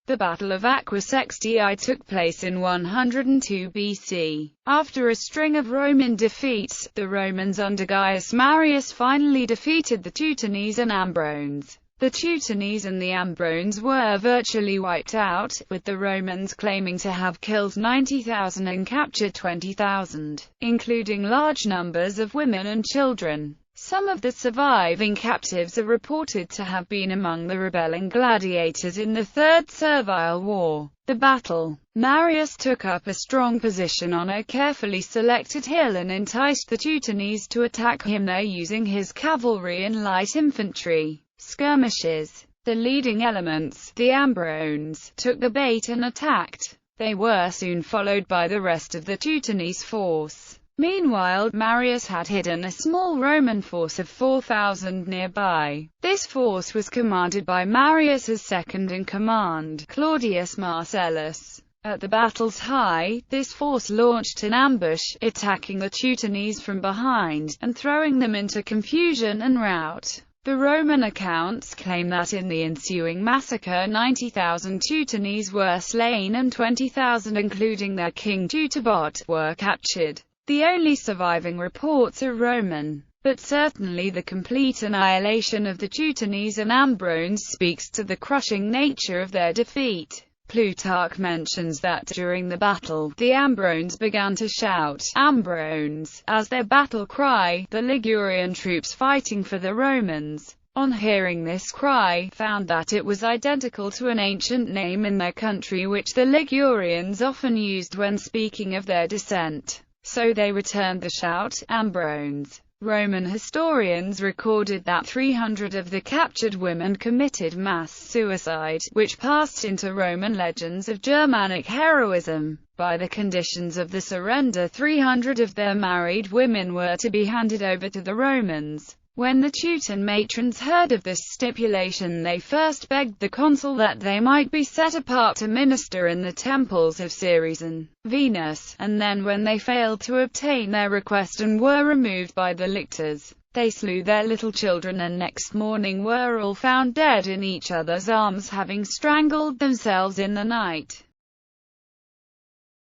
The Battle of Aquae Sextiae took place in 102 BC. After a string of Roman defeats, the Romans under Gaius Marius finally defeated the Teutones and Ambrones. The Teutones and the Ambrones were virtually wiped out, with the Romans claiming to have killed 90,000 and captured 20,000, including large numbers of women and children. Some of the surviving captives are reported to have been among the rebelling gladiators in the Third Servile War. The battle. Marius took up a strong position on a carefully selected hill and enticed the Teutones to attack him there using his cavalry and light infantry. Skirmishes. The leading elements, the Ambrones, took the bait and attacked. They were soon followed by the rest of the Teutones force. Meanwhile, Marius had hidden a small Roman force of 4,000 nearby. This force was commanded by Marius's second-in-command, Claudius Marcellus. At the battle's height, this force launched an ambush, attacking the Teutones from behind, and throwing them into confusion and rout. The Roman accounts claim that in the ensuing massacre 90,000 Teutones were slain and 20,000, including their king Teutobot, were captured. The only surviving reports are Roman, but certainly the complete annihilation of the Teutones and Ambrones speaks to the crushing nature of their defeat. Plutarch mentions that during the battle, the Ambrones began to shout, "Ambrones," as their battle cry, the Ligurian troops fighting for the Romans. On hearing this cry, found that it was identical to an ancient name in their country which the Ligurians often used when speaking of their descent. So they returned the shout, "Ambrones." Roman historians recorded that 300 of the captured women committed mass suicide, which passed into Roman legends of Germanic heroism. By the conditions of the surrender, 300 of their married women were to be handed over to the Romans. When the Teuton matrons heard of this stipulation, they first begged the consul that they might be set apart to minister in the temples of Ceres and Venus, and then when they failed to obtain their request and were removed by the lictors, they slew their little children and next morning were all found dead in each other's arms, having strangled themselves in the night.